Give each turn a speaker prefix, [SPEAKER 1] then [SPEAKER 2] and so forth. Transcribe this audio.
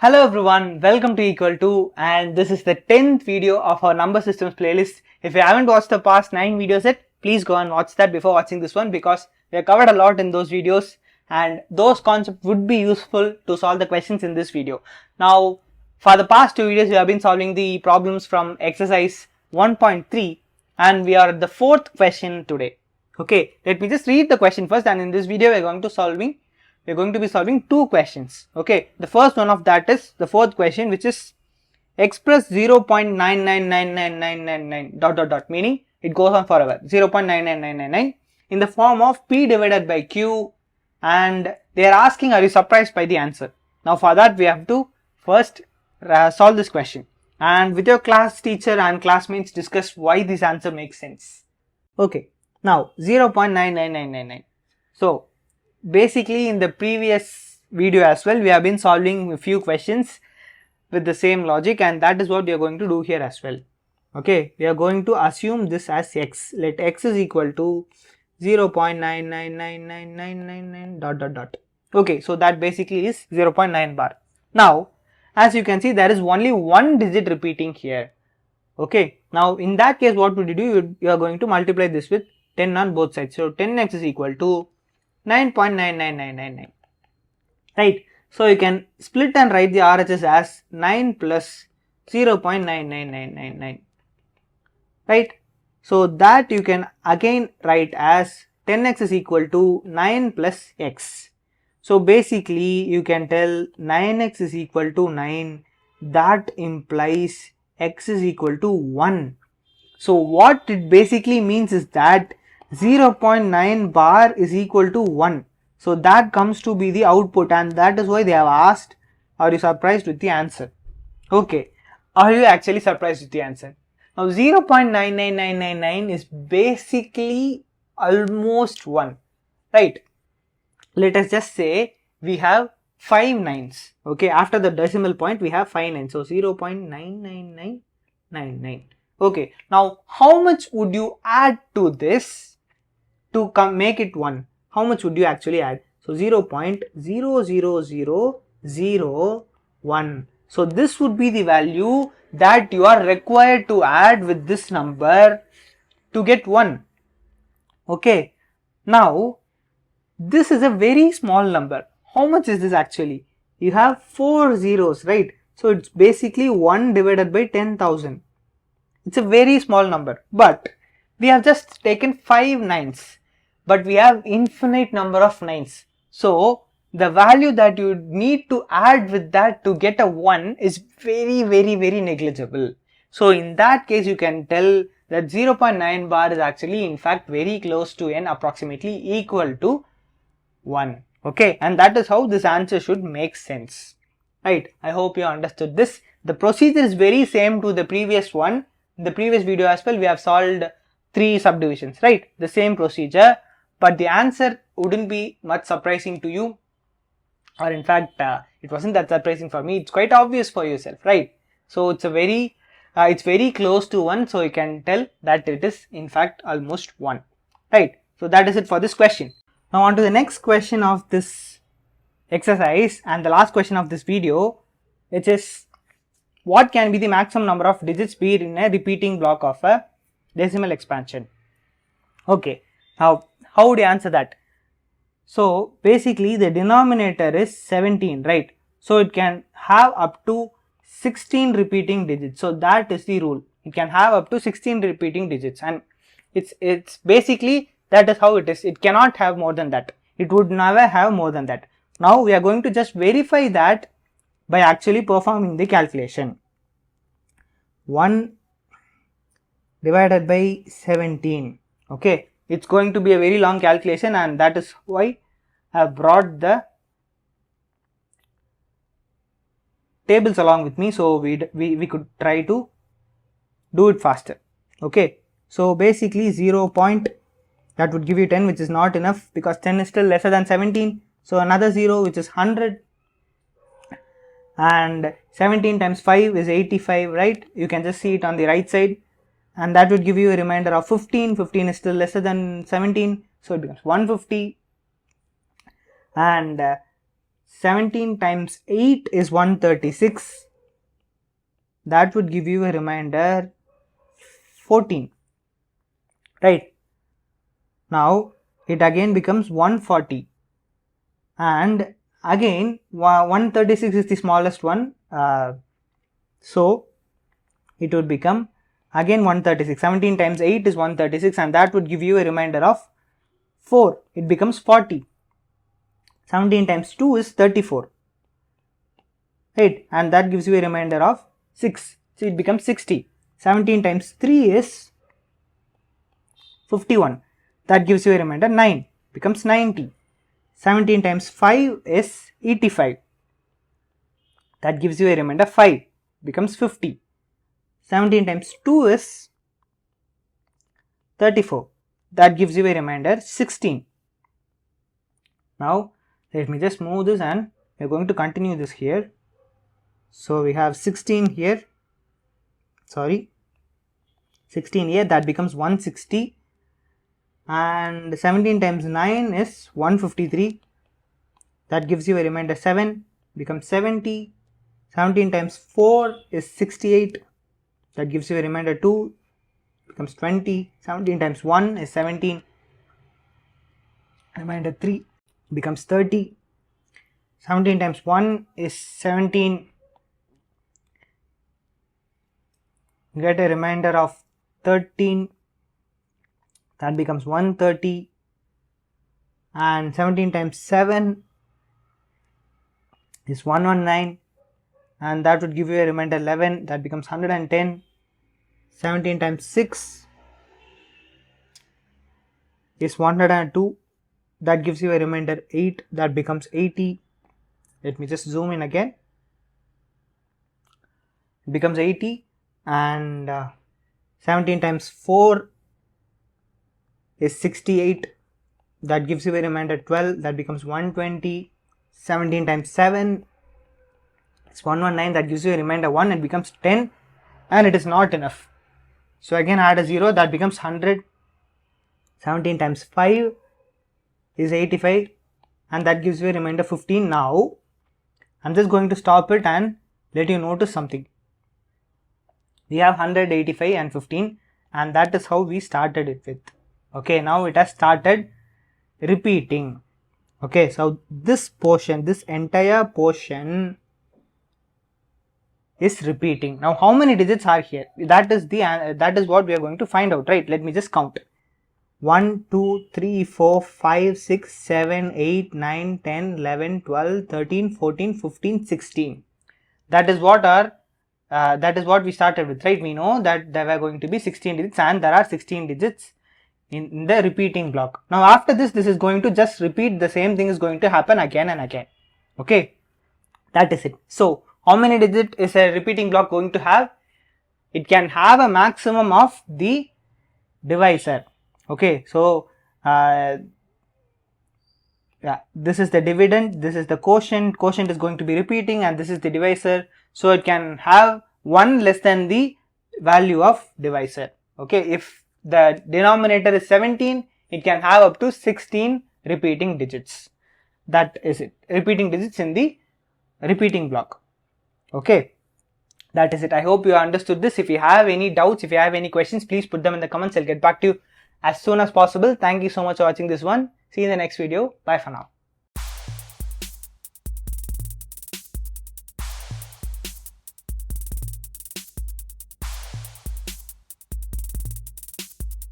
[SPEAKER 1] Hello everyone, welcome to Equal To, and this is the 10th video of our number systems playlist. If you haven't watched the past 9 videos yet, please go and watch that before watching this one because we have covered a lot in those videos and those concepts would be useful to solve the questions in this video. Now, for the past 2 videos, we have been solving the problems from exercise 1.3 and we are at the 4th question today. Okay, let me just read the question first, and in this video we are going to be solving two questions. Okay, the first one of that is the fourth question, which is express 0.999999 meaning it goes on forever, 0.99999 in the form of P divided by Q, and they are asking, are you surprised by the answer? Now for that we have to first solve this question and with your class teacher and classmates discuss why this answer makes sense. Okay, now 0.99999. So basically in the previous video as well, we have been solving a few questions with the same logic, and that is what we are going to do here as well. Okay, we are going to assume this as x. Let x is equal to 0.999999 ... Okay, so that basically is 0.9 bar. Now, as you can see, there is only one digit repeating here. Okay, now in that case, what would you do? You are going to multiply this with 10 on both sides. So 10x is equal to 9.99999, right? So you can split and write the RHS as 9 plus 0.99999, right? So that you can again write as 10x is equal to 9 plus x. So basically you can tell 9x is equal to 9, that implies x is equal to 1. So what it basically means is that 0.9 bar is equal to 1. So that comes to be the output, and that is why they have asked, are you surprised with the answer? Okay, are you actually surprised with the answer? Now 0.99999 is basically almost 1, right? Let us just say we have 5 nines. Okay, after the decimal point we have 5 nines. So 0.99999. Okay, now how much would you add to this to make it 1? How much would you actually add? So 0.00001. So this would be the value that you are required to add with this number to get 1. Okay, now this is a very small number. How much is this actually? You have 4 zeros, right? So it's basically 1 divided by 10,000. It's a very small number, but we have just taken 5 nines, but we have infinite number of nines. So the value that you need to add with that to get a 1 is very negligible. So in that case you can tell that 0.9 bar is actually in fact very close to n, approximately equal to 1. Okay, and that is how this answer should make sense, right? I hope you understood this. The procedure is very same to the previous one. In the previous video as well, we have solved 3 subdivisions, right? The same procedure, but the answer wouldn't be much surprising to you, or in fact it wasn't that surprising for me. It's quite obvious for yourself, right? So it's very close to 1, so you can tell that it is in fact almost 1, right? So that is it for this question. Now on to the next question of this exercise and the last question of this video, which is, what can be the maximum number of digits be in a repeating block of a decimal expansion? Okay, now how would you answer that? So basically the denominator is 17, right? So it can have up to 16 repeating digits. So that is the rule. It can have up to 16 repeating digits, and it's basically that is how it is. It cannot have more than that. It would never have more than that. Now we are going to just verify that by actually performing the calculation. 1 divided by 17. Okay, it's going to be a very long calculation, and that is why I have brought the tables along with me, so we could try to do it faster. Okay, so basically 0. That would give you 10, which is not enough because 10 is still lesser than 17. So another 0, which is 100, and 17 times 5 is 85, right? You can just see it on the right side, and that would give you a remainder of 15. 15 is still lesser than 17, so it becomes 150, and 17 times 8 is 136. That would give you a remainder 14. Right. Now it again becomes 140. And again 136 is the smallest one. So it would become again 136. 17 times 8 is 136, and that would give you a remainder of 4. It becomes 40. 17 times 2 is 34. Right, and that gives you a remainder of 6. So it becomes 60. 17 times 3 is 51. That gives you a remainder 9. Becomes 90. 17 times 5 is 85. That gives you a remainder 5. Becomes 50. 17 times 2 is 34. That gives you a remainder 16. Now let me just move this, and we are going to continue this here. So we have 16 here, 16 here, that becomes 160, and 17 times 9 is 153. That gives you a remainder 7, becomes 70. 17 times 4 is 68. That gives you a remainder 2, becomes 20. 17 times 1 is 17. Remainder 3 becomes 30. 17 times 1 is 17. Get a remainder of 13. That becomes 130. And 17 times 7 is 119. And that would give you a remainder 11. That becomes 110. 17 times 6 is 102. That gives you a remainder 8. That becomes 80. Let me just zoom in again. It becomes 80. And 17 times 4 is 68. That gives you a remainder 12. That becomes 120. 17 times 7 is 119. That gives you a remainder 1. It becomes 10, and it is not enough. So again add a 0. That becomes 100. 17 times 5 is 85, and that gives you a remainder 15. Now I'm just going to stop it and let you notice something. We have 100, 85 and 15, and that is how we started it with. Okay, now it has started repeating. Okay, so this portion, this entire portion is repeating. Now how many digits are here? That is what we are going to find out, right? Let me just count. 1, 2, 3, 4, 5, 6, 7, 8, 9, 10, 11, 12, 13, 14, 15, 16. That is what we started with, right? We know that there were going to be 16 digits, and there are 16 digits in the repeating block. Now after this is going to just repeat. The same thing is going to happen again and again. Okay, that is it. So how many digits is a repeating block going to have? It can have a maximum of the divisor. Okay, so this is the dividend, this is the quotient is going to be repeating, and this is the divisor. So it can have 1 less than the value of divisor. Okay, if the denominator is 17, it can have up to 16 repeating digits. That is it, repeating digits in the repeating block. Okay, that is it. I hope you understood this. If you have any doubts, if you have any questions, please put them in the comments. I'll get back to you as soon as possible. Thank you so much for watching this one. See you in the next video. Bye for now.